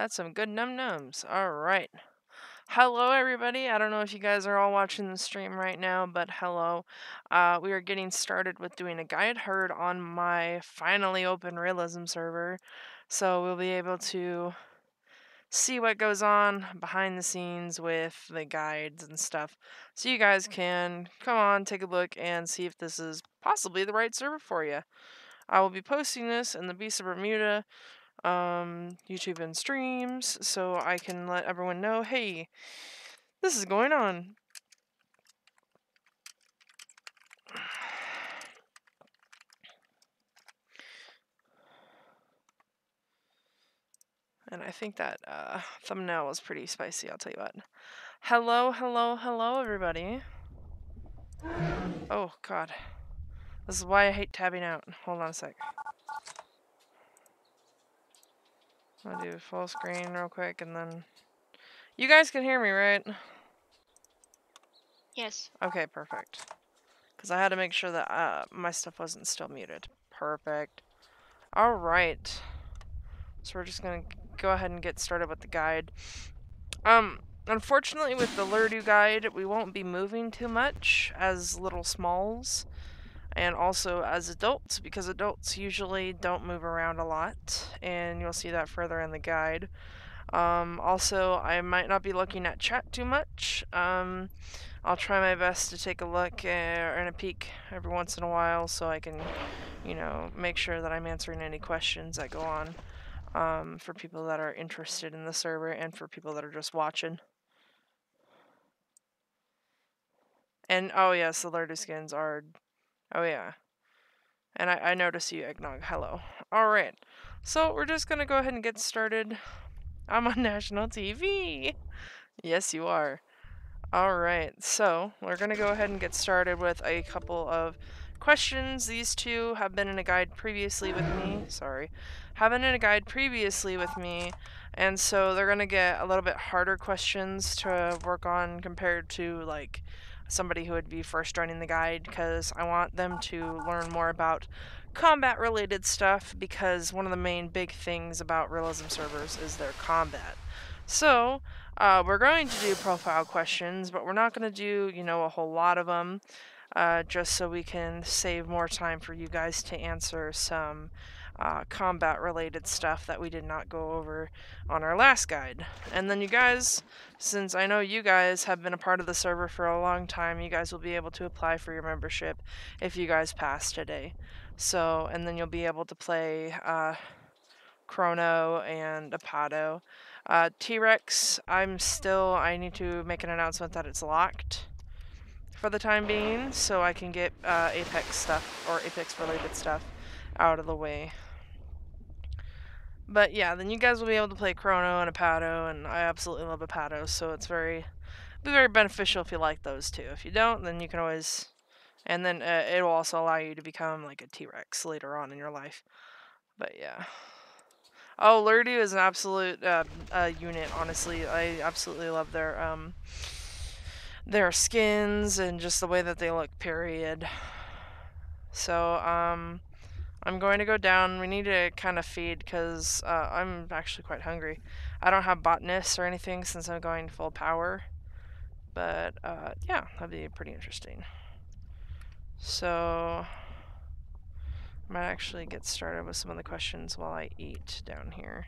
That's some good num-nums. Alright. Hello, everybody. I don't know if you guys are all watching the stream right now, but hello. We are getting started with doing a guide herd on my finally open Realism server. So we'll be able to see what goes on behind the scenes with the guides and stuff. So you guys can come on, take a look, and see if this is possibly the right server for you. I will be posting this in the Beast of Bermuda YouTube and streams, so I can let everyone know, hey, this is going on. And I think that thumbnail was pretty spicy, I'll tell you what. Hello, hello, hello, everybody. Oh, God. This is why I hate tabbing out. Hold on a sec. I'll do full screen real quick, and then... You guys can hear me, right? Yes. Okay, perfect. Because I had to make sure that my stuff wasn't still muted. Perfect. Alright. So we're just going to go ahead and get started with the guide. Unfortunately with the Lurdu guide, we won't be moving too much as little smalls. And also as adults, because adults usually don't move around a lot. And you'll see that further in the guide. Also, I might not be looking at chat too much. I'll try my best to take a look and a peek every once in a while so I can, you know, make sure that I'm answering any questions that go on for people that are interested in the server and for people that are just watching. And, oh yes, the Lurduskins are... Oh yeah. And I notice you, Eggnog. Hello. Alright. So, we're just gonna go ahead and get started. I'm on national TV! Yes, you are. Alright, so we're going to go ahead and get started with a couple of questions. These two have been in a guide previously with me. Have been in a guide previously with me, and so they're going to get a little bit harder questions to work on compared to, like, somebody who would be first joining the guide, because I want them to learn more about combat-related stuff, because one of the main big things about Realism servers is their combat. So, we're going to do profile questions, but we're not going to do, you know, a whole lot of them, just so we can save more time for you guys to answer some combat-related stuff that we did not go over on our last guide. And then you guys, since I know you guys have been a part of the server for a long time, you guys will be able to apply for your membership if you guys pass today. So, and then you'll be able to play Chrono and Apado. T-Rex, I need to make an announcement that it's locked for the time being, so I can get Apex stuff, or Apex-related stuff, out of the way. But yeah, then you guys will be able to play Chrono and Apado, and I absolutely love Apado, so it'll be very beneficial if you like those two. If you don't, then you can always... And then it will also allow you to become like a T-Rex later on in your life. But yeah. Oh, Lurdu is an absolute unit, honestly. I absolutely love their skins and just the way that they look, period. So, I'm going to go down. We need to kind of feed, because I'm actually quite hungry. I don't have botanists or anything since I'm going full power. But, yeah, that'd be pretty interesting. So, I might actually get started with some of the questions while I eat down here.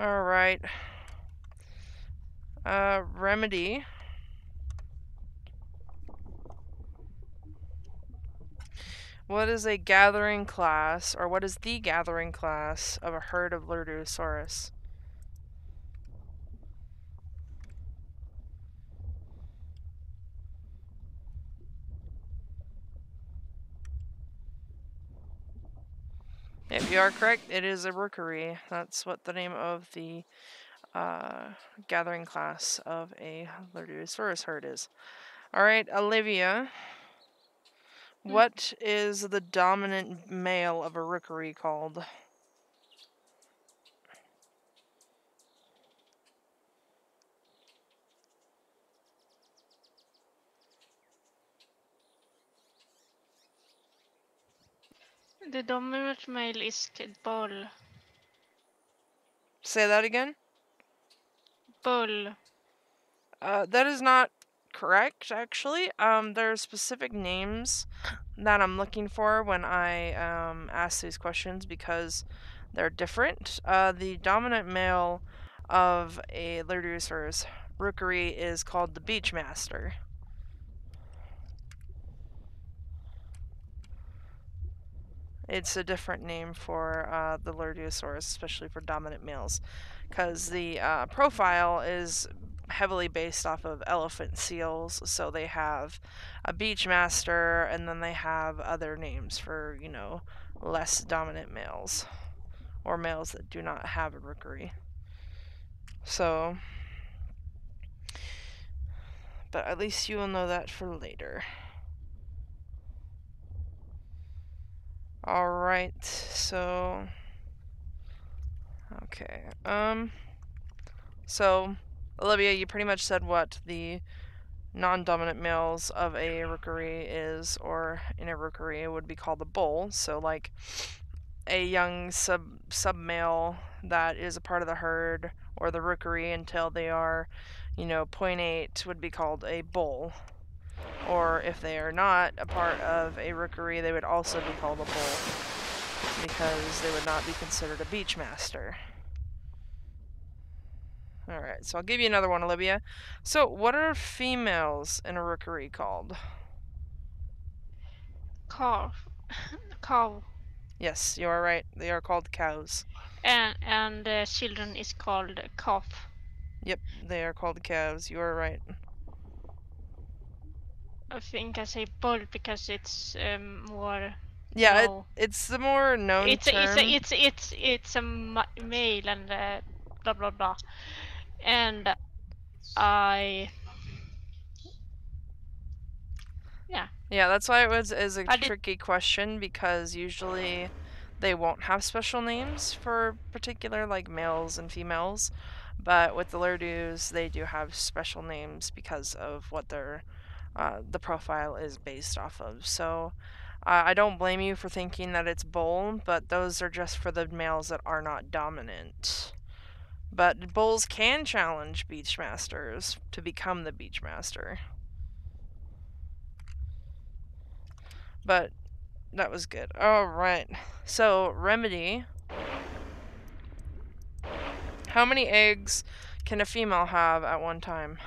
Alright. Remedy. What is a gathering class, or what is the gathering class of a herd of Lurdusaurus? If you are correct, it is a rookery. That's what the name of the gathering class of a Lurdusaurus herd is. Alright, Olivia. What is the dominant male of a rookery called? The dominant male is Kid Ball. Say that again? bull. That is not correct, actually. There are specific names that I'm looking for when I ask these questions because they're different. The dominant male of a Lurdusaurus rookery is called the Beachmaster. It's a different name for the Lurdusaurus, especially for dominant males, because the profile is heavily based off of elephant seals. So they have a Beachmaster, and then they have other names for, less dominant males or males that do not have a rookery. So, but at least you will know that for later. Alright, so okay. So Olivia, you pretty much said what the non-dominant males of a rookery is, or in a rookery it would be called a bull. So like a young sub male that is a part of the herd or the rookery until they are, 0.8 would be called a bull. Or if they are not a part of a rookery, they would also be called a bull because they would not be considered a beachmaster. Alright, so I'll give you another one, Olivia. So, what are females in a rookery called? Calf. Cow. Yes, you are right. They are called cows. And children is called calf. Yep, they are called cows. You are right. I think I say bull because it's more. Yeah, No. it's the more known term. It's a male and blah blah blah. And I. Yeah. Yeah, that's why it is a tricky question, because usually they won't have special names for particular like males and females, but with the Lurdus they do have special names because of what their the profile is based off of. So I don't blame you for thinking that it's bull, but those are just for the males that are not dominant. But bulls can challenge beachmasters to become the beachmaster. But that was good. Alright. So, remedy. How many eggs can a female have at one time?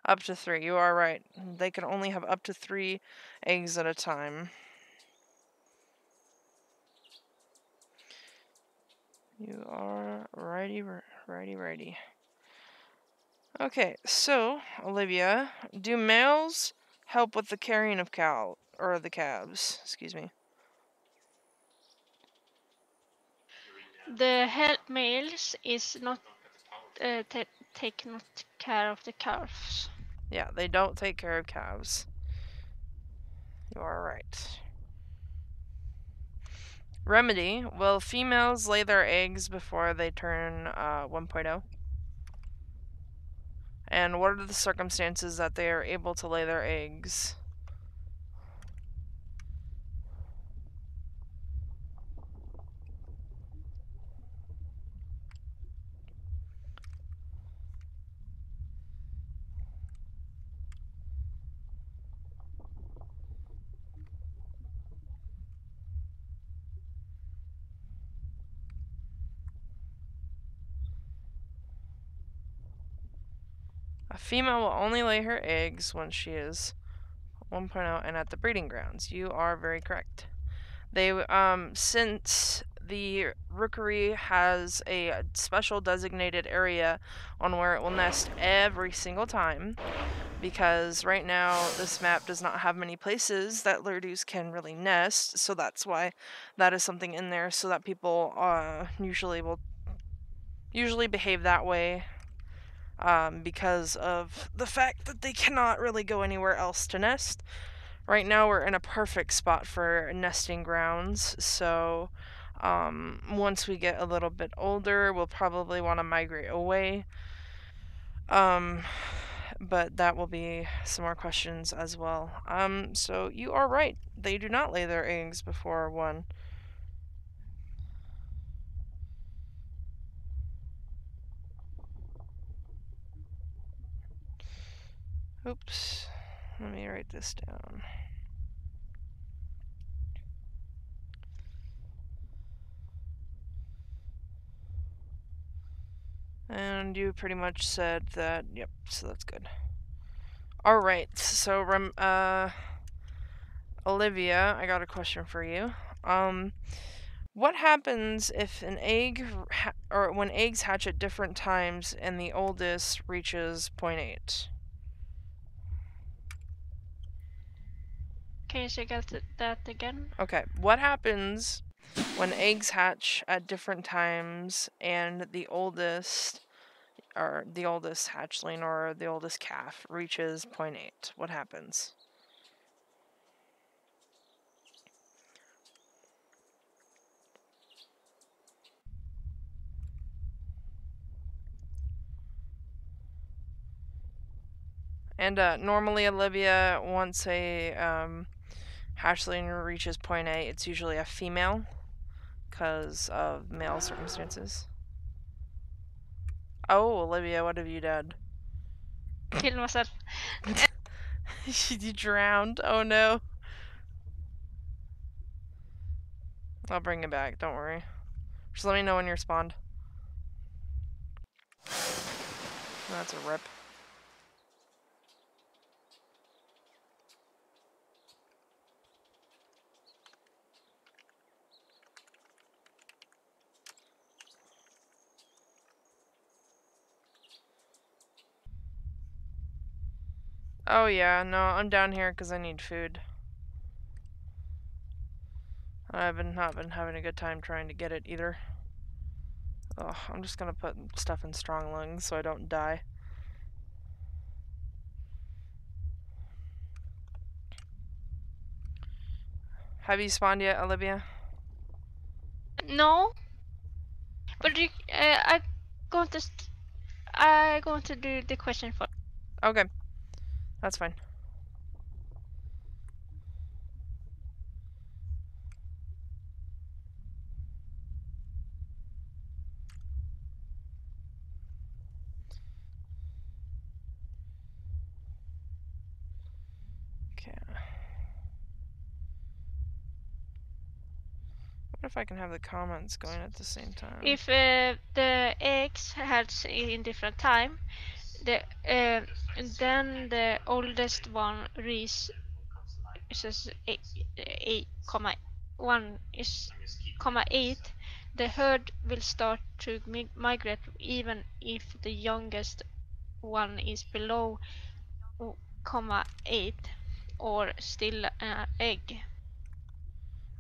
Up to 3. You are right. They can only have up to 3 eggs at a time. You are righty. Okay, so, Olivia, do males help with the carrying of the calves? Excuse me. The head males is not take not care of the calves. Yeah, they don't take care of calves. You are right. Remedy, will females lay their eggs before they turn 1.0? And what are the circumstances that they are able to lay their eggs? A female will only lay her eggs when she is 1.0 and at the breeding grounds. You are very correct. They since the rookery has a special designated area on where it will nest every single time, because right now this map does not have many places that Lurdus can really nest, so that's why that is something in there, so that people usually behave that way, because of the fact that they cannot really go anywhere else to nest. Right now we're in a perfect spot for nesting grounds, so once we get a little bit older, we'll probably want to migrate away. but that will be some more questions as well. So you are right. They do not lay their eggs before 1. Oops. Let me write this down. And you pretty much said that, yep, so that's good. Alright, so, Olivia, I got a question for you. What happens if an egg, or when eggs hatch at different times and the oldest reaches 0.8? Can you say that again? Okay, what happens when eggs hatch at different times and the oldest, or the oldest hatchling or the oldest calf reaches 0.8? What happens? And normally, Olivia, once a hatchling reaches 0.8, it's usually a female because of male circumstances. Oh, Olivia, what have you done? Kill myself. You drowned. Oh no. I'll bring it back. Don't worry. Just let me know when you're spawned. That's a rip. Oh yeah, no, I'm down here because I need food. I've not been having a good time trying to get it either. Oh, I'm just gonna put stuff in strong lungs so I don't die. Have you spawned yet, Olivia? No, but I going to do the question for. Okay, that's fine. Okay. What if I can have the comments going at the same time? If the eggs hatch in different time, then the oldest one reaches 8,1 is 8. The herd will start to migrate even if the youngest one is below 8 or still an egg.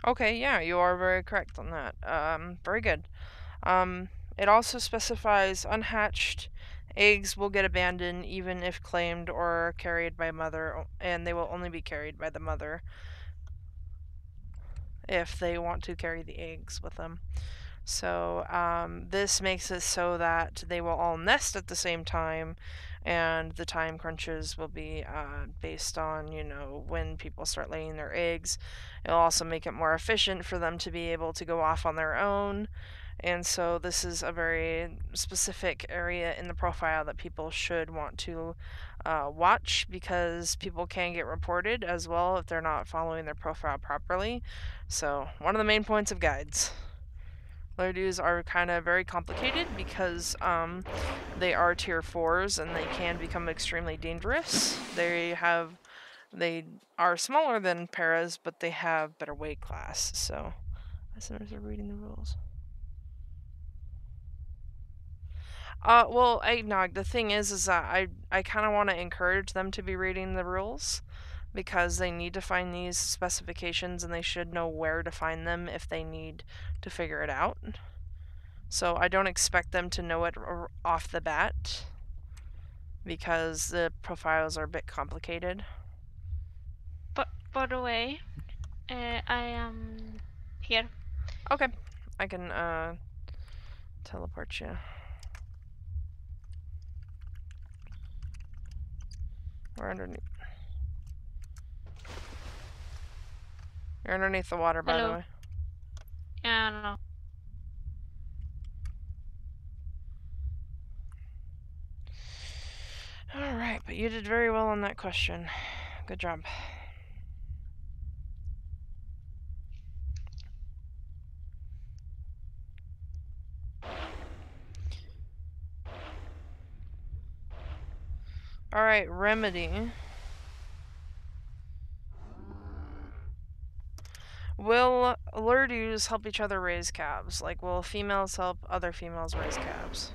Okay, yeah, you are very correct on that. Very good. It also specifies unhatched eggs will get abandoned even if claimed or carried by mother, and they will only be carried by the mother if they want to carry the eggs with them. So this makes it so that they will all nest at the same time, and the time crunches will be based on, when people start laying their eggs. It'll also make it more efficient for them to be able to go off on their own. And so this is a very specific area in the profile that people should want to watch, because people can get reported as well if they're not following their profile properly. So one of the main points of guides. Lurdus are kind of very complicated because they are tier 4s and they can become extremely dangerous. They are smaller than paras, but they have better weight class. So listeners are reading the rules. Well, Eggnog, the thing is that I kind of want to encourage them to be reading the rules, because they need to find these specifications and they should know where to find them if they need to figure it out. So I don't expect them to know it off the bat, because the profiles are a bit complicated. But by the way, I am here. Okay, I can teleport you. We're underneath. You're underneath the water, by the Hello. way. Yeah, no. Alright, but you did very well on that question. Good job. Alright, remedy. Will Lurdus help each other raise calves? Like, will females help other females raise calves?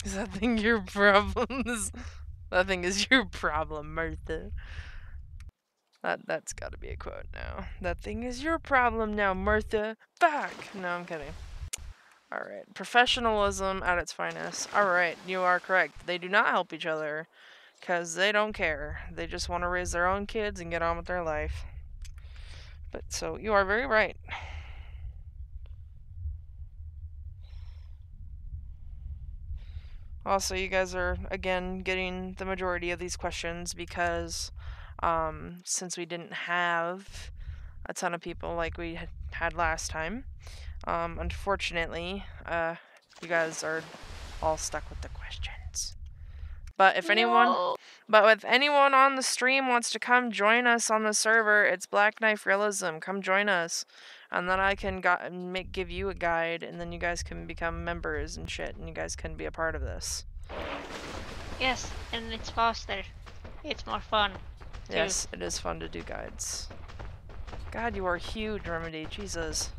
Is that thing your problem? That thing is your problem, Martha. That's gotta be a quote now. That thing is your problem now, Martha. Fuck! No, I'm kidding. Alright. Professionalism at its finest. Alright, you are correct. They do not help each other because they don't care. They just want to raise their own kids and get on with their life. But so, you are very right. Also, you guys are, again, getting the majority of these questions because since we didn't have a ton of people like we had last time, unfortunately, you guys are all stuck with the questions. But if anyone on the stream wants to come join us on the server, it's Black Knife Realism. Come join us, and then I can give you a guide, and then you guys can become members and shit, and you guys can be a part of this. Yes, and it's faster. It's more fun. Yes, it is fun to do guides. God, you are huge, Remedy. Jesus.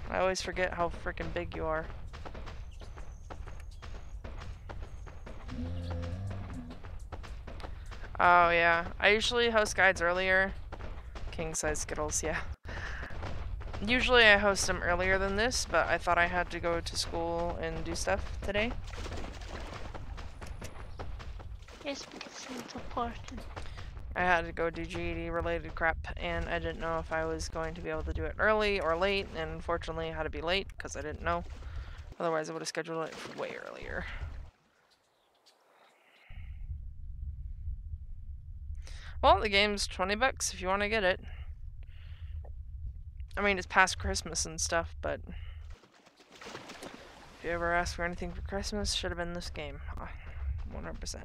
I always forget how freaking big you are. Oh, yeah. I usually host guides earlier. King size Skittles, yeah. Usually I host them earlier than this, but I thought I had to go to school and do stuff today. Yes, because it's important. I had to go do GED related crap, and I didn't know if I was going to be able to do it early or late, and unfortunately I had to be late because I didn't know. Otherwise I would have scheduled it way earlier. Well, the game's $20 if you want to get it. I mean, it's past Christmas and stuff, but if you ever ask for anything for Christmas, should have been this game. 100%.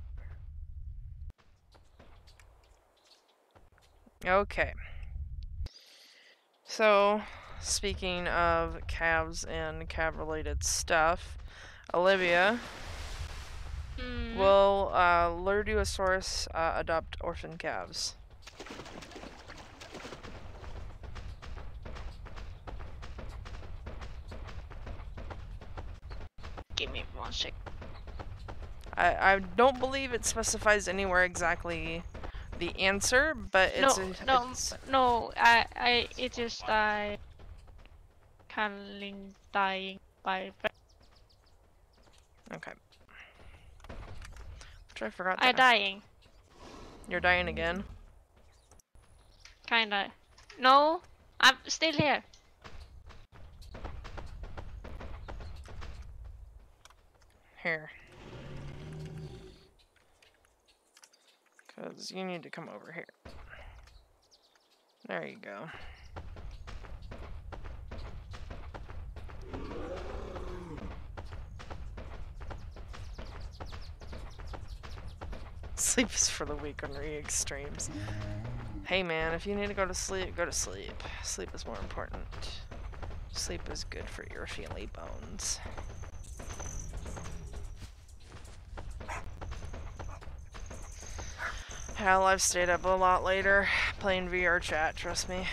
Okay. So, speaking of calves and calf-related stuff, Olivia, will Lurdusaurus adopt orphan calves? Give me 1 sec. I don't believe it specifies anywhere exactly the answer, but it's it just Carlin dying by. Okay. Which I forgot. I'm dying. You're dying again? Kinda. No, I'm still here. Here. Because you need to come over here. There you go. Sleep is for the weak on re-extremes. Hey man, if you need to go to sleep, go to sleep. Sleep is more important. Sleep is good for your feely bones. Hell, I've stayed up a lot later playing VR chat, trust me.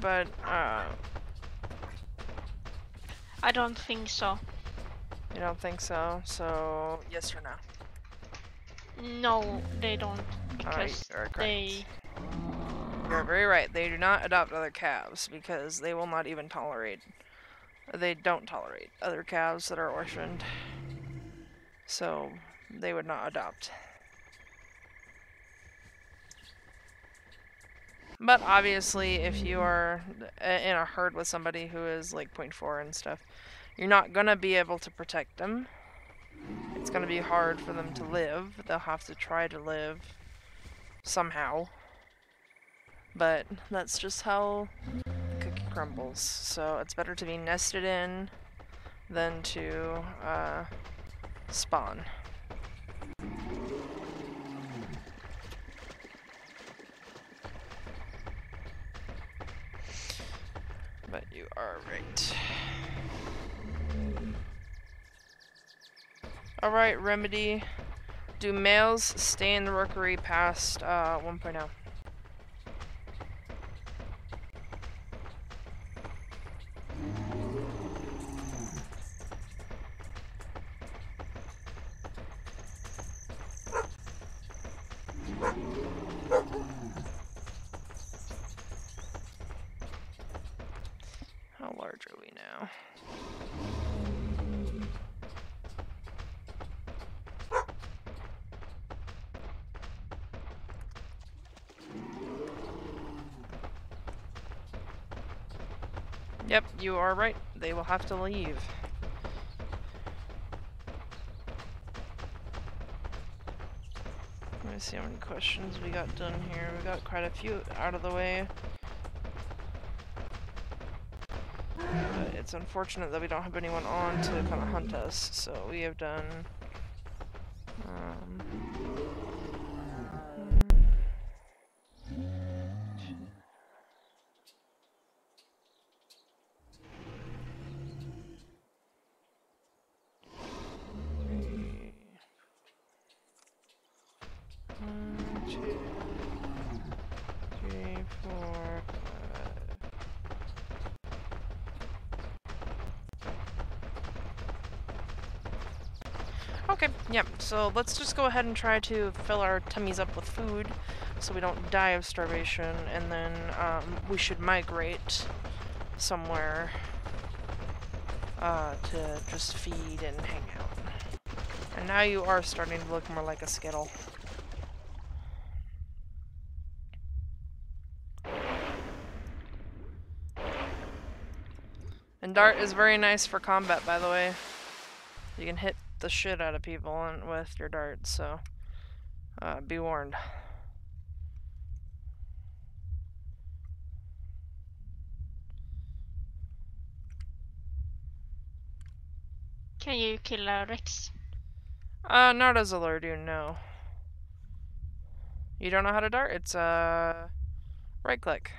But, I don't think so. You don't think so? So, yes or no? No, they don't, because you're correct. they You're very right. They do not adopt other calves because they will not even tolerate. They don't tolerate other calves that are orphaned. So they would not adopt. But obviously, if you are in a herd with somebody who is like 0.4 and stuff, you're not going to be able to protect them. It's going to be hard for them to live. They'll have to try to live somehow. But that's just how the cookie crumbles. So it's better to be nested in than to spawn. But you are right. Alright, Remedy. Do males stay in the rookery past 1.0? How large are we now? Yep, you are right. They will have to leave. Let me see how many questions we got done here. We got quite a few out of the way. But it's unfortunate that we don't have anyone on to kind of hunt us. So we have done... Okay, yep, so let's just go ahead and try to fill our tummies up with food so we don't die of starvation, and then we should migrate somewhere to just feed and hang out. And now you are starting to look more like a skittle. And dart is very nice for combat, by the way. You can hit the shit out of people with your darts, so be warned. Can you kill a Rex? Not as a Lurdu, no. You don't know how to dart? It's right click.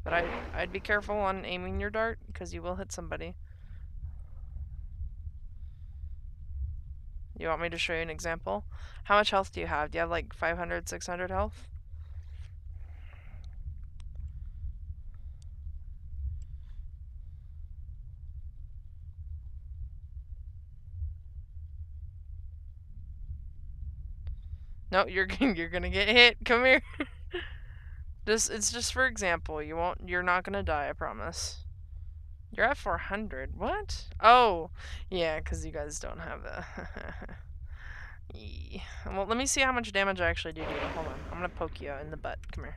But I'd be careful on aiming your dart, because you will hit somebody. You want me to show you an example? How much health do you have? Do you have like 500, 600 health? No, you're gonna get hit. Come here. It's just for example. You're not gonna die, I promise. You're at 400. What? Oh, yeah, because you guys don't have the... Well, let me see how much damage I actually do to you. Hold on. I'm gonna poke you in the butt. Come here.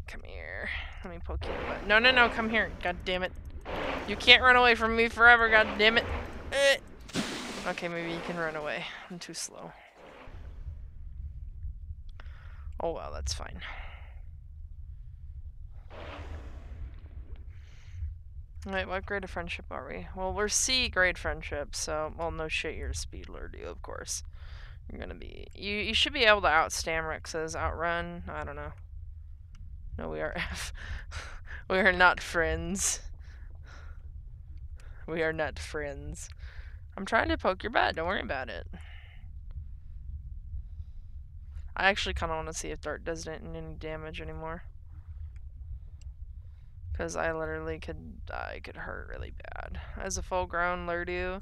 Come here. Let me poke you in the butt. No, no, no. Come here. God damn it. You can't run away from me forever. God damn it. Okay, maybe you can run away. I'm too slow. Oh, well, that's fine. Wait, what grade of friendship are we? Well, we're C grade friendship, so... Well, no shit, you're a speed Lurdu, of course. You're gonna be... You should be able to outstam Rex's, outrun. I don't know. No, we are F. We are not friends. We are not friends. I'm trying to poke your butt. Don't worry about it. I actually kind of want to see if Dart does any damage anymore. Because I literally could hurt really bad. As a full-grown Lurdu,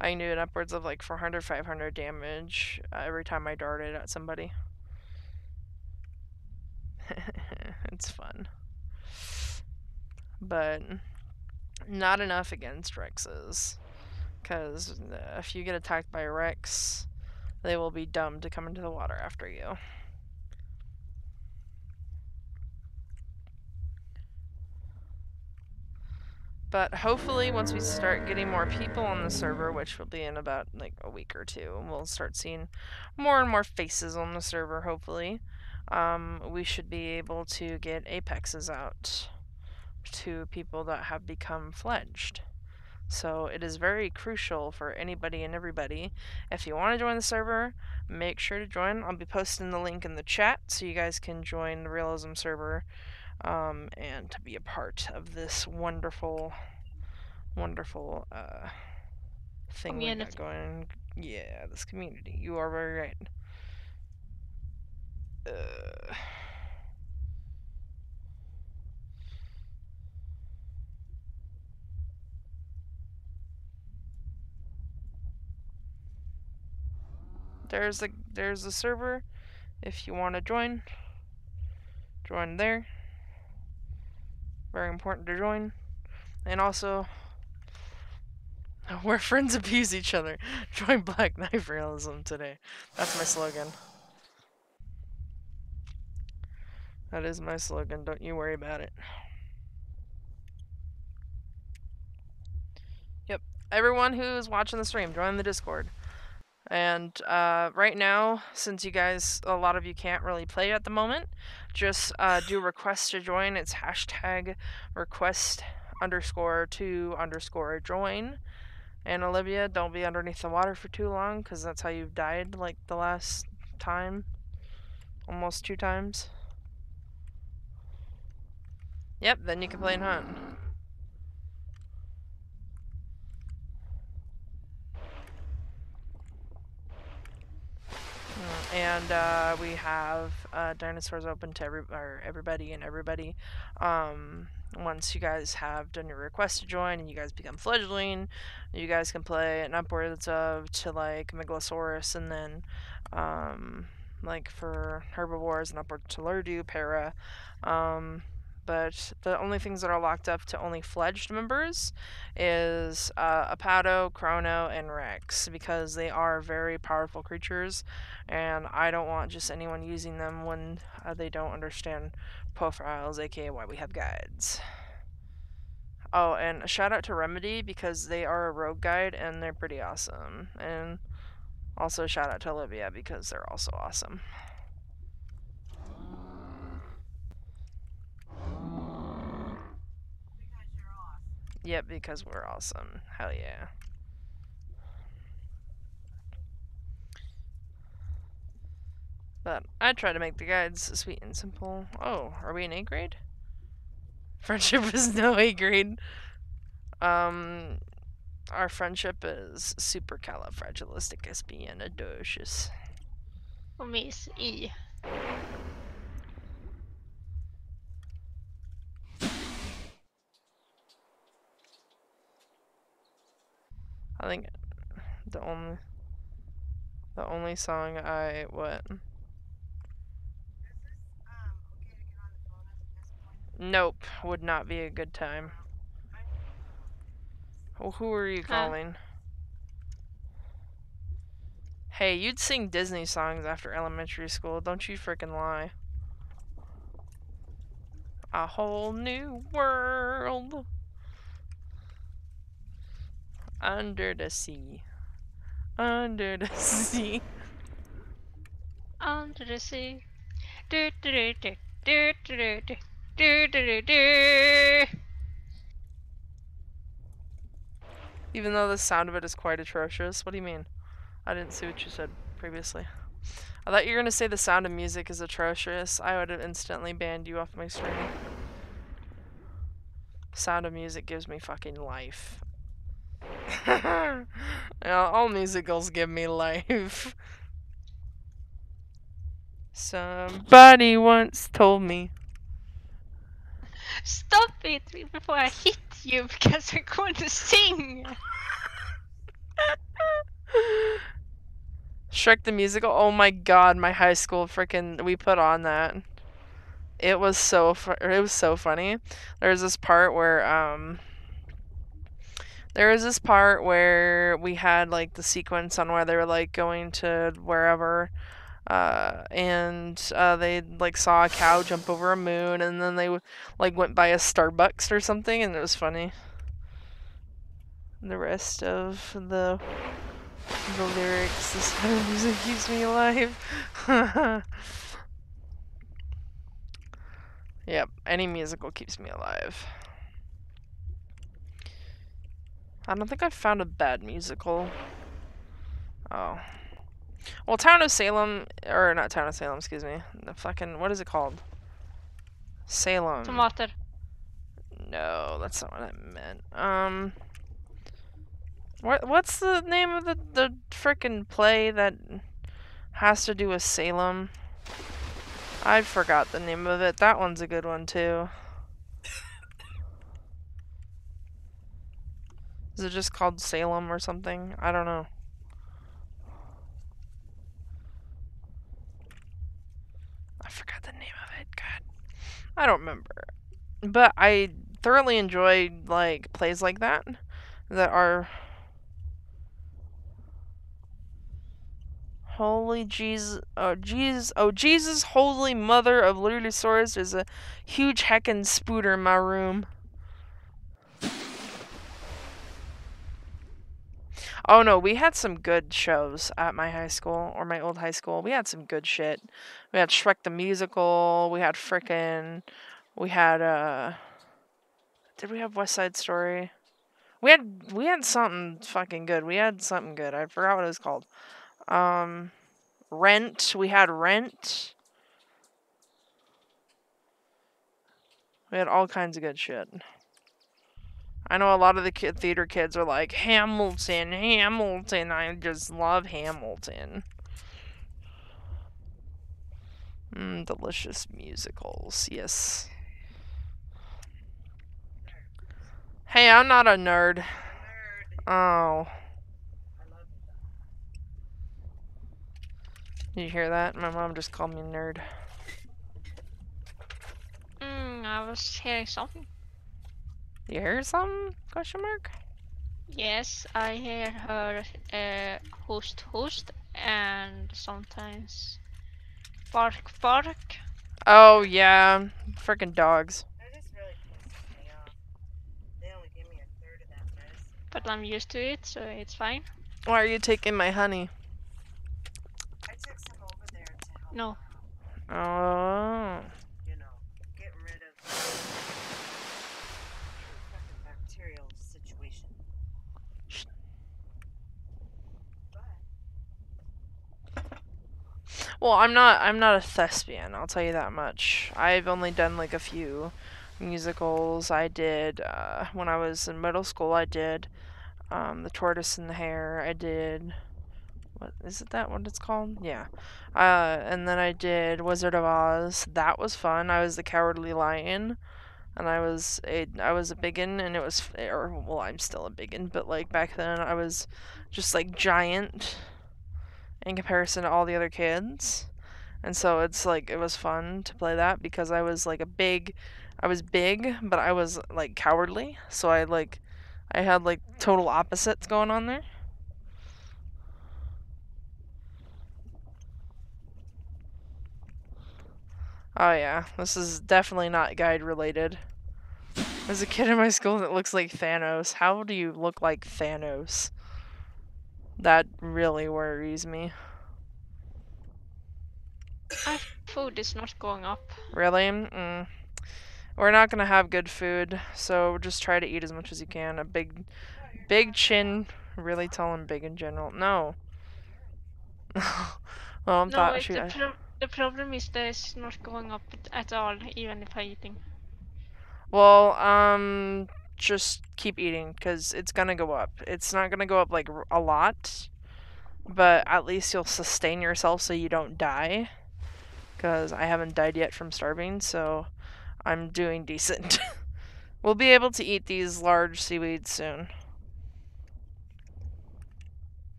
I can do it upwards of like 400, 500 damage every time I darted at somebody. It's fun. But not enough against Rexes. Because if you get attacked by a Rex, they will be dumb to come into the water after you. But hopefully, once we start getting more people on the server, which will be in about like a week or two, we'll start seeing more and more faces on the server, hopefully. We should be able to get apexes out to people that have become fledged. So it is very crucial for anybody and everybody. If you want to join the server, make sure to join. I'll be posting the link in the chat so you guys can join the Realism server and to be a part of this wonderful thing we got going. Yeah, this community. You are very right. There's the server. If you want to join there. Very important to join. And also, where friends abuse each other. Join Black Knife Realism today. That's my slogan. That is my slogan. Don't you worry about it. Yep. Everyone who's watching the stream, join the Discord. And right now, since you guys, a lot of you can't really play at the moment, just do request to join. It's hashtag request_to_join. And Olivia, don't be underneath the water for too long, because that's how you've died, like, the last time. Almost 2 times. Yep, then you can play and hunt. And we have dinosaurs open to everybody and everybody. Once you guys have done your request to join and you guys become fledgling, you guys can play an upwards of to like Megalosaurus, and then like for Herbivores and upward to Lurdu, Para. But the only things that are locked up to only fledged members is Apado, Chrono, and Rex, because they are very powerful creatures, and I don't want just anyone using them when they don't understand profiles, aka why we have guides. Oh, and a shout out to Remedy, because they are a rogue guide and they're pretty awesome. And also shout out to Olivia, because they're also awesome. Yep, because we're awesome. Hell yeah. But I try to make the guides sweet and simple. Oh, are we in A grade? Friendship is no A grade. Our friendship is supercalifragilisticexpialidocious. For me, it's E. I think the only song I Nope, would not be a good time. Well, who are you calling? Hey, you'd sing Disney songs after elementary school, don't you frickin' lie. A whole new world under the sea. Under the sea. Under the sea. Do do do do do do do do do do. Even though the sound of it is quite atrocious. What do you mean? I didn't see what you said previously. I thought you were gonna say the sound of music is atrocious. I would have instantly banned you off my stream. Sound of music gives me fucking life. Yeah, all musicals give me life. Somebody once told me. Stop it before I hit you, because I'm going to sing. Shrek the Musical? Oh my god, my high school frickin' we put on that. It was so funny. There's this part where we had like the sequence on where they were like going to wherever, and they like saw a cow jump over a moon, and then they like went by a Starbucks or something, and it was funny. The rest of the lyrics, this kind of music keeps me alive. Yep, any musical keeps me alive. I don't think I've found a bad musical. Oh. Well, Town of Salem, or not Town of Salem, excuse me. The fucking, what is it called? Salem. Tomater. No, that's not what I meant. What's the name of the frickin' play that has to do with Salem? I forgot the name of it. That one's a good one, too. Is it just called Salem or something? I don't know. I forgot the name of it. God. I don't remember. But I thoroughly enjoy, like, plays like that are... Holy Jesus. Oh, Jesus, holy mother of Lurdusaurus. There's a huge heckin' spooter in my room. Oh no, we had some good shows at my high school, or my old high school. We had some good shit. We had Shrek the Musical, we had did we have West Side Story? We had something fucking good. We had something good. I forgot what it was called. Rent, we had Rent. We had all kinds of good shit. I know a lot of the theater kids are like, Hamilton. I just love Hamilton. Delicious musicals, yes. Hey, I'm not a nerd. Oh. Did you hear that? My mom just called me a nerd. I was hearing something. You hear something? Question mark? Yes, I hear her host, and sometimes bark. Oh, yeah. Freaking dogs. That just really pisses me off. They only give me a third of that medicine. But I'm used to it, so it's fine. Why are you taking my honey? I took some over there to help No. her out. Oh. You know, getting rid of the fucking bacterial situation. Well, I'm not a thespian, I'll tell you that much. I've only done like a few musicals. I did, when I was in middle school, I did The Tortoise and the Hare. I did, what is it, that what it's called? Yeah. And then I did Wizard of Oz. That was fun. I was the Cowardly Lion, and I was a biggin, and it was, well, I'm still a biggin, but like back then I was just like giant in comparison to all the other kids. And so it's like, it was fun to play that because I was like I was big, but I was like cowardly. So I had like total opposites going on there. Oh yeah, this is definitely not guide related. There's a kid in my school that looks like Thanos. How do you look like Thanos? That really worries me. Our food is not going up. Really? We're not gonna have good food, so just try to eat as much as you can. A big chin, really tall and big in general. No. Well, The problem is that it's not going up at all, even if I'm eating. Well, just keep eating, because it's gonna go up. It's not gonna go up, like, a lot, but at least you'll sustain yourself so you don't die, because I haven't died yet from starving, so I'm doing decent. We'll be able to eat these large seaweeds soon.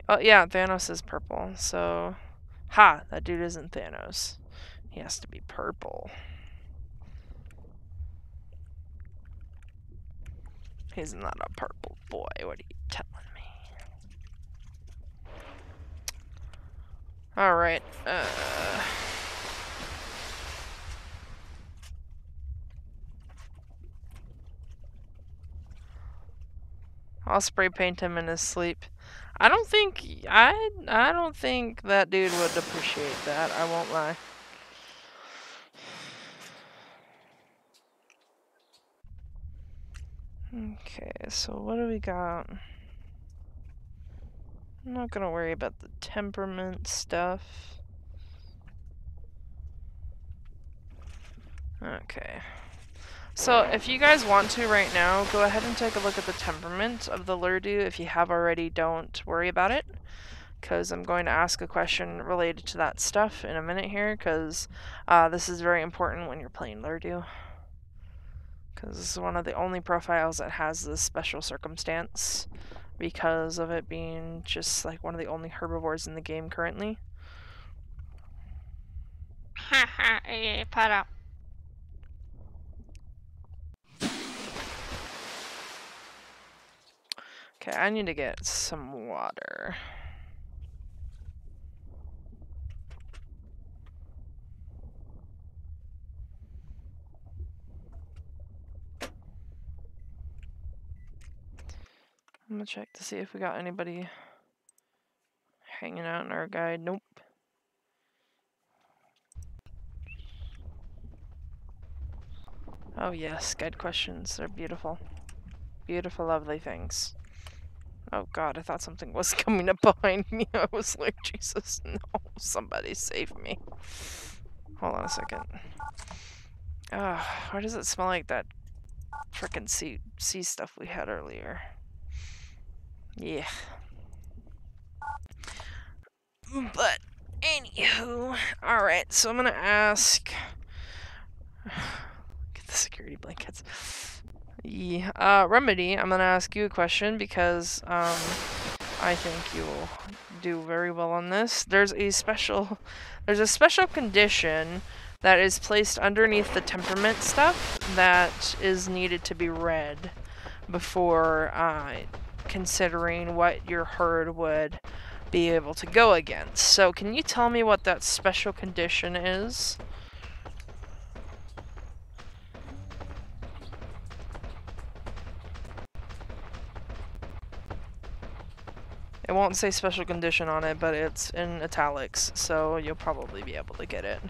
Oh, yeah, Thanos is purple, so... Ha! That dude isn't Thanos. He has to be purple. He's not a purple boy. What are you telling me? Alright. I'll spray paint him in his sleep. I don't think that dude would appreciate that. I won't lie. Okay, so what do we got? I'm not gonna worry about the temperament stuff. Okay. So if you guys want to right now, go ahead and take a look at the temperament of the Lurdu. If you have already, don't worry about it, because I'm going to ask a question related to that stuff in a minute here, because this is very important when you're playing Lurdu. Because this is one of the only profiles that has this special circumstance, because of it being just like one of the only herbivores in the game currently. Haha, para. Okay, I need to get some water. I'm gonna check to see if we got anybody hanging out in our guide. Nope. Oh yes, guide questions. They're beautiful. Beautiful, lovely things. Oh god, I thought something was coming up behind me. I was like, Jesus, no, somebody save me. Hold on a second. Why does it smell like that frickin' sea stuff we had earlier? Yeah. But, anywho, alright, so I'm gonna ask... Get the security blankets. Yeah, Remedy, I'm gonna ask you a question because, I think you will do very well on this. There's a special condition that is placed underneath the temperament stuff that is needed to be read before, considering what your herd would be able to go against. So can you tell me what that special condition is? It won't say special condition on it, but it's in italics, so you'll probably be able to get it.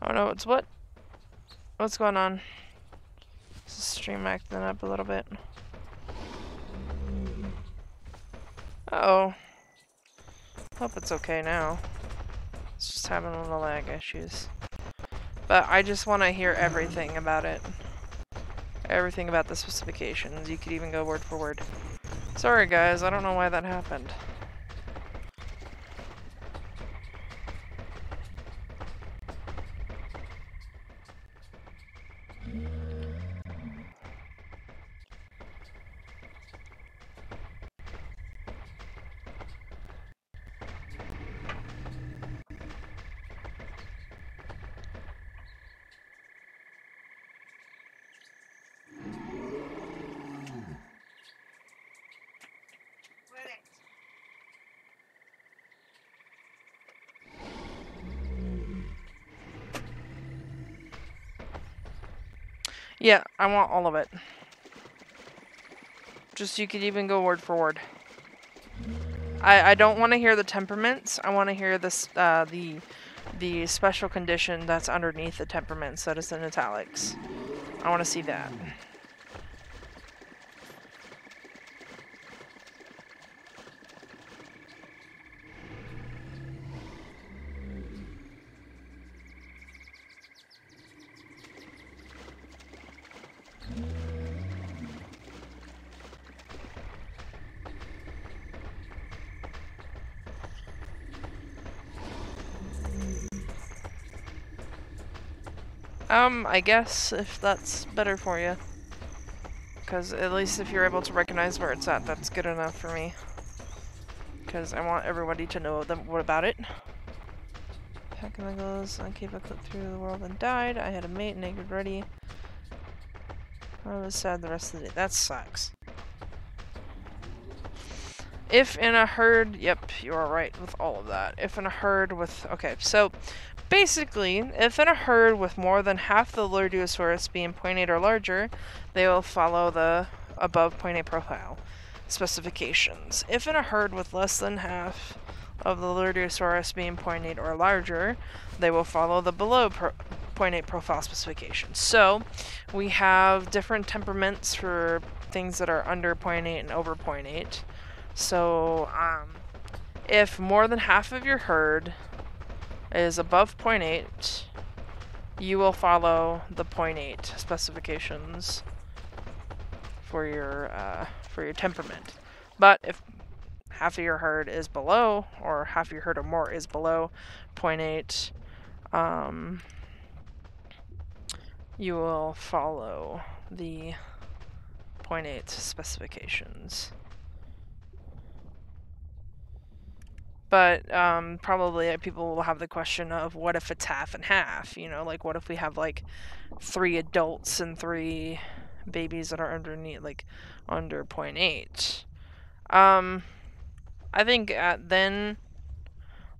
Oh no, it's what? What's going on? Is the stream acting up a little bit? Uh-oh. Hope it's okay now. It's just having a little lag issues. But I just want to hear everything about it. Everything about the specifications. You could even go word for word. Sorry guys, I don't know why that happened. Yeah, I want all of it. Just you could even go word for word. I don't want to hear the temperaments. I want to hear this the special condition that's underneath the temperaments that is in italics. I want to see that. I guess if that's better for you. Because at least if you're able to recognize where it's at, that's good enough for me. Because I want everybody to know what about it. Pack of goes. I came clipped through the world and died. I had a mate, naked, ready. I was sad the rest of the day. That sucks. If in a herd, yep, you are right with all of that. If in a herd with, okay, so basically, if in a herd with more than half the Lurdusaurus being 0.8 or larger, they will follow the above 0.8 profile specifications. If in a herd with less than half of the Lurdusaurus being 0.8 or larger, they will follow the below 0.8 profile specifications. So, we have different temperaments for things that are under 0.8 and over 0.8. So, if more than half of your herd is above 0.8, you will follow the 0.8 specifications for your temperament. But if half of your herd is below, or half of your herd or more is below 0.8, you will follow the 0.8 specifications. But probably people will have the question of what if it's half and half? You know, like what if we have like 3 adults and 3 babies that are underneath, like under 0.8? I think then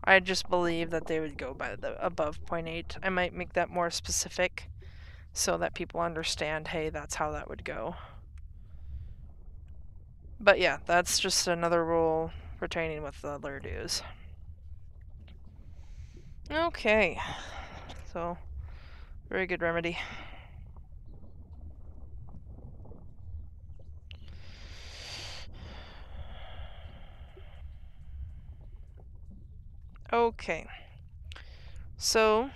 I just believe that they would go by the above 0.8. I might make that more specific so that people understand, hey, that's how that would go. But yeah, that's just another rule pertaining with the Lurdus. Okay, so very good remedy. Okay, so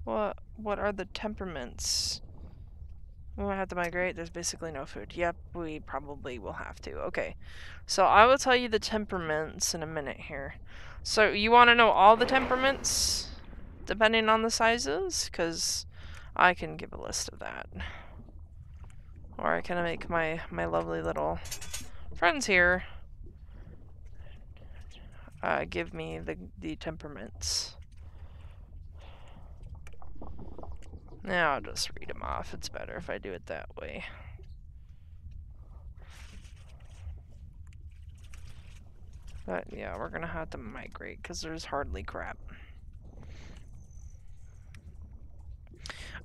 what are the temperaments? We might have to migrate. There's basically no food. Yep, we probably will have to. Okay, so I will tell you the temperaments in a minute here. So you want to know all the temperaments depending on the sizes? Because I can give a list of that. Or I can make my lovely little friends here give me the temperaments. Now I'll just read them off. It's better if I do it that way. But yeah, we're gonna have to migrate because there's hardly crap.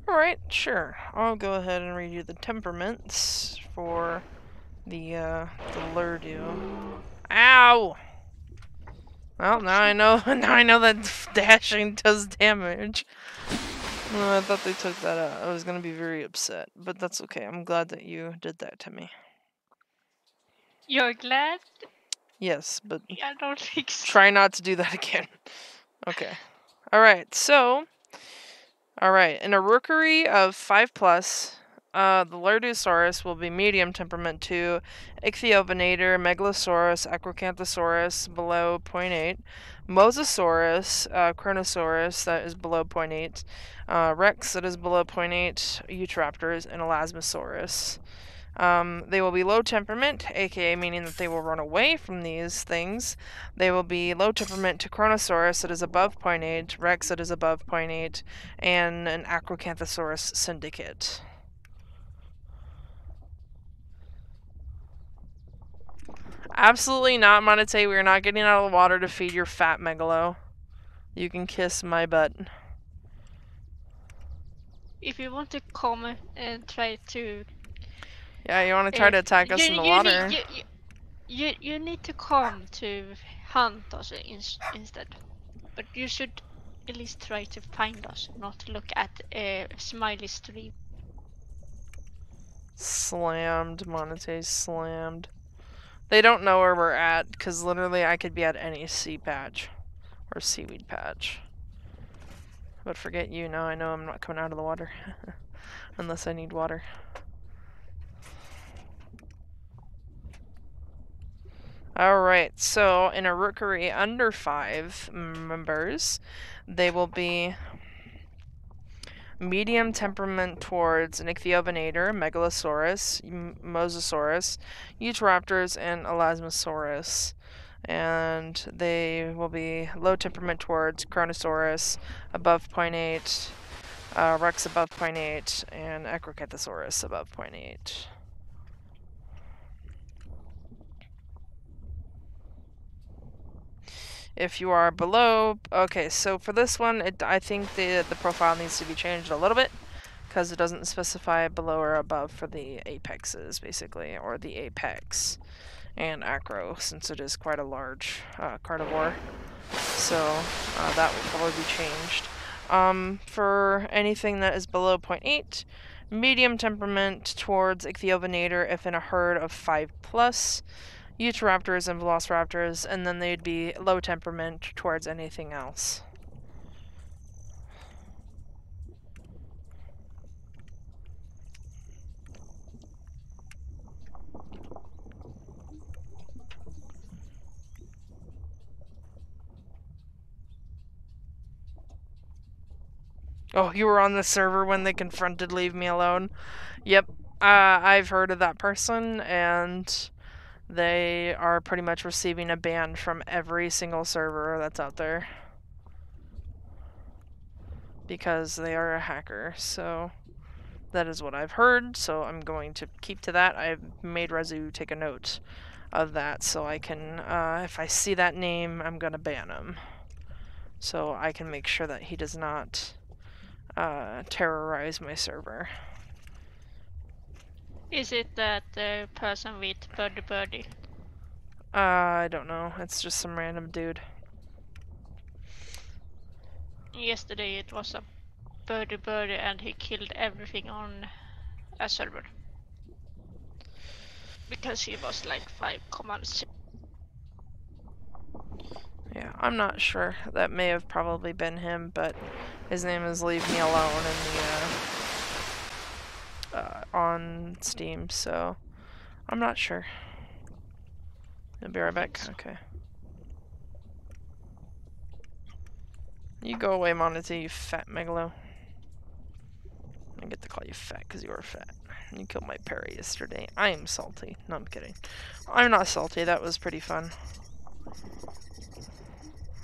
Alright, sure. I'll go ahead and read you the temperaments for the Lurdu. Ow! Well, now I know that dashing does damage. Oh, I thought they took that out. I was gonna be very upset, but that's okay. I'm glad that you did that to me. You're glad? Yes, but I don't think so. try not to do that again. Okay. Alright, so... Alright, in a rookery of 5+, the Lurdusaurus will be medium temperament to Ichthyovenator, Megalosaurus, Acrocanthosaurus below 0.8, Mosasaurus, Chronosaurus that is below 0.8, Rex that is below 0.8, Eutraptors, and Elasmosaurus. They will be low temperament, aka meaning that they will run away from these things. They will be low temperament to Chronosaurus that is above 0.8, Rex that is above 0.8, and an Acrocanthosaurus syndicate. Absolutely not, Monete. We are not getting out of the water to feed your fat megalo. You can kiss my butt. If you want to come and try to... Yeah, you want to try to attack us in the water? You need to come to hunt us instead. But you should at least try to find us, not look at a smiley stream. Slammed, Monete, slammed. They don't know where we're at, because literally I could be at any sea patch. Or seaweed patch. But forget you, now I know I'm not coming out of the water. Unless I need water. Alright, so in a rookery under 5 members, they will be medium temperament towards an Ichthyovenator, Megalosaurus, Mosasaurus, Utahraptors, and Elasmosaurus. And they will be low temperament towards Kronosaurus, above 0.8, Rex above 0.8, and Acrocanthosaurus above 0.8. If you are below, okay, so for this one, I think the profile needs to be changed a little bit because it doesn't specify below or above for the apexes, basically, or the apex and acro, since it is quite a large carnivore. So that will probably be changed. For anything that is below 0.8, medium temperament towards Ichthyovenator if in a herd of 5+, Utahraptors and Velociraptors, and then they'd be low temperament towards anything else. Oh, you were on the server when they confronted Leave Me Alone? Yep. I've heard of that person, and they are pretty much receiving a ban from every single server that's out there. Because they are a hacker, so that is what I've heard, so I'm going to keep to that. I've made Rezu take a note of that, so I can, if I see that name, I'm gonna ban him. So I can make sure that he does not terrorize my server. Is it that the person with birdie? I don't know. It's just some random dude. Yesterday it was a birdie and he killed everything on a server. Because he was like 5,0. Yeah, I'm not sure. That may have probably been him, but his name is Leave Me Alone in the on Steam, so I'm not sure. I'll be right back. Okay. You go away, Monty, you fat megalo. I get to call you fat because you are fat. You killed my parrot yesterday. I am salty. No, I'm kidding. I'm not salty. That was pretty fun.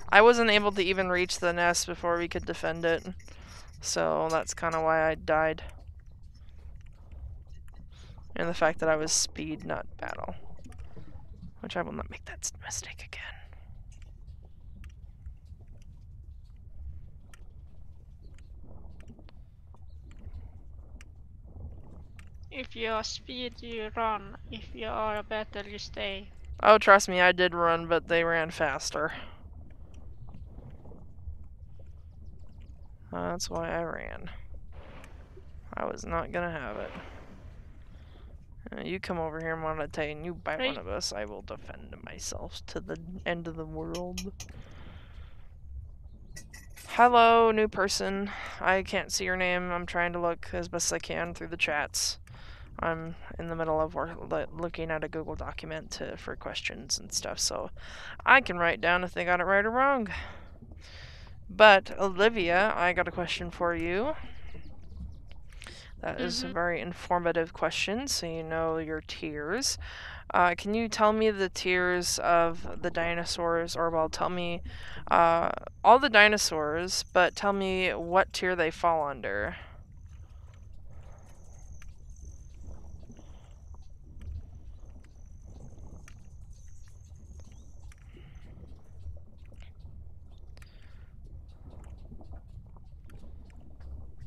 I wasn't able to even reach the nest before we could defend it. So that's kind of why I died. And the fact that I was speed, not battle. Which I will not make that mistake again. If you are speed, you run. If you are a battle, you stay. Oh, trust me, I did run, but they ran faster. That's why I ran. I was not gonna have it. You come over here, Monate, and you bite one of us, I will defend myself to the end of the world. Hello, new person. I can't see your name. I'm trying to look as best I can through the chats. I'm in the middle of looking at a Google document for questions and stuff, so I can write down if they got it right or wrong. But, Olivia, I got a question for you. That is a very informative question, so you know your tiers. Can you tell me the tiers of the dinosaurs, or well, tell me all the dinosaurs, but tell me what tier they fall under.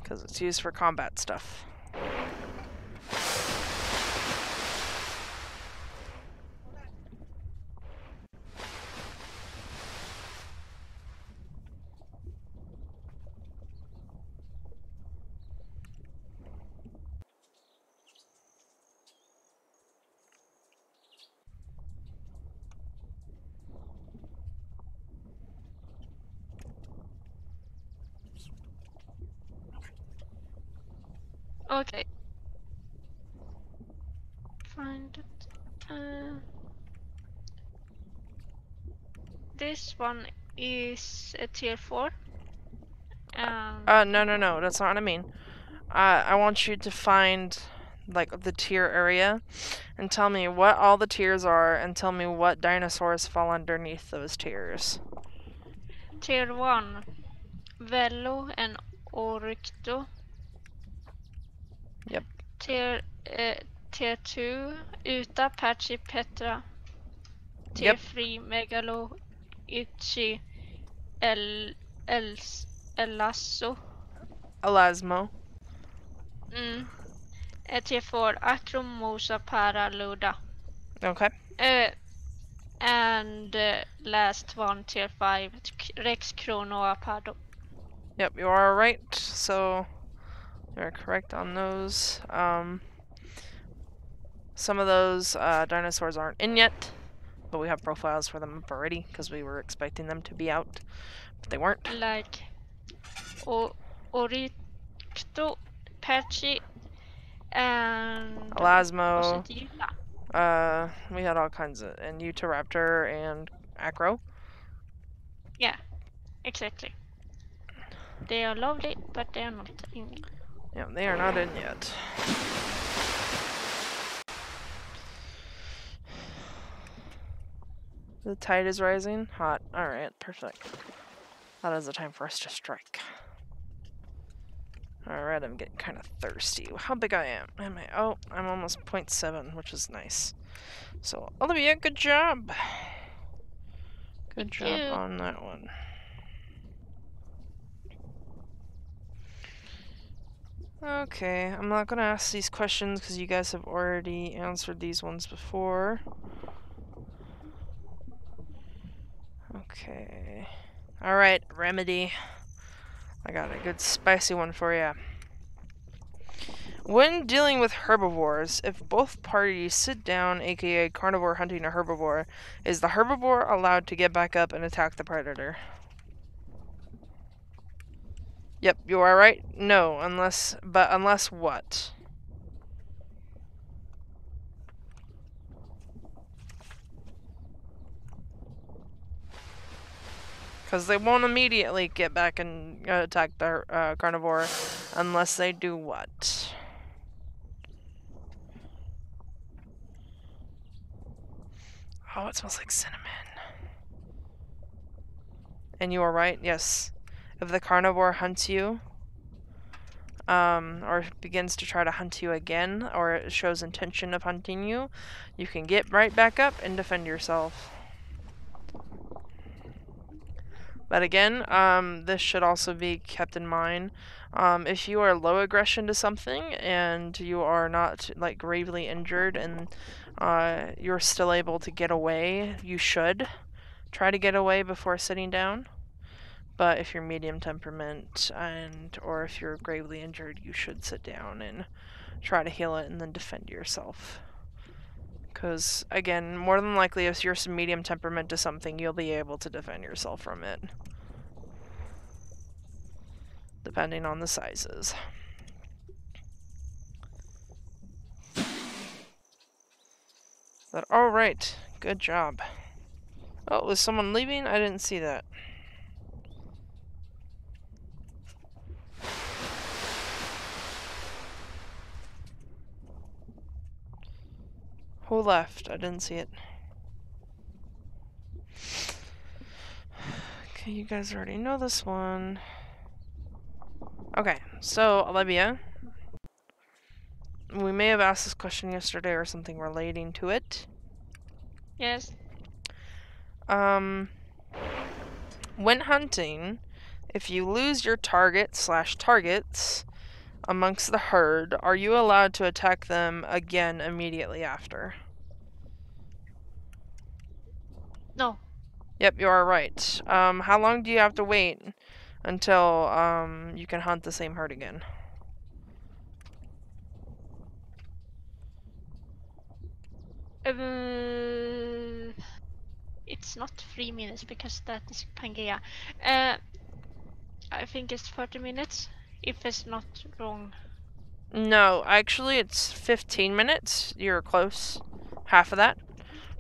Because it's used for combat stuff. Okay. Find it. This one is a tier 4. No, that's not what I mean. I want you to find, like, the tier area and tell me what all the tiers are and tell me what dinosaurs fall underneath those tiers. Tier 1, Velo and Orycto. Yep. Tier 2, Uta, Patchy, Petra. Tier Yep. 3, Megalo, Itchy, Elasso. Elasmo. Tier 4, Acromosa, Para, Luda. Okay. And last one, tier 5, Rex, Chrono, Apado. Yep, you are right. So you're correct on those. Some of those dinosaurs aren't in yet, but we have profiles for them up already because we were expecting them to be out, but they weren't. Like Orycto, Patchy, and Elasmo. was it Yuta? We had all kinds of, and Utahraptor and Acro. Yeah, exactly. They are lovely, but they are not in. Yeah, they are not in yet. The tide is rising. Hot. Alright, perfect. That is the time for us to strike. Alright, I'm getting kind of thirsty. How big I am? Am I? Oh, I'm almost 0.7, which is nice. So, Olivia, good job! Good job on that one. Okay, I'm not gonna ask these questions because you guys have already answered these ones before. Okay. Alright, Remedy. I got a good spicy one for you. When dealing with herbivores, if both parties sit down, aka carnivore hunting a herbivore, is the herbivore allowed to get back up and attack the predator? Yep, you are right. No, unless what? Because they won't immediately get back and attack the carnivore unless they do what? Oh, it smells like cinnamon. And you are right, yes. If the carnivore hunts you, or begins to try to hunt you again, or it shows intention of hunting you, you can get right back up and defend yourself. But again, this should also be kept in mind. If you are low aggression to something and you are not like gravely injured and you're still able to get away, you should try to get away before sitting down. But if you're medium temperament or if you're gravely injured, you should sit down and try to heal it and then defend yourself. Because, again, more than likely, if you're some medium temperament to something, you'll be able to defend yourself from it. Depending on the sizes. But, alright. Good job. Oh, was someone leaving? I didn't see that. Who left? I didn't see it. Okay, you guys already know this one. Okay, so, Olivia. We may have asked this question yesterday or something relating to it. Yes. When hunting, if you lose your target/targets amongst the herd, are you allowed to attack them again immediately after? No. Yep, you are right. How long do you have to wait until you can hunt the same herd again? It's not 3 minutes because that is Pangea. I think it's 30 minutes, if it's not wrong. No, actually it's 15 minutes. You're close. Half of that.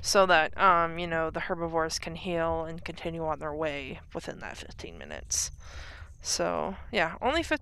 So that, the herbivores can heal and continue on their way within that 15 minutes. So, yeah, only 15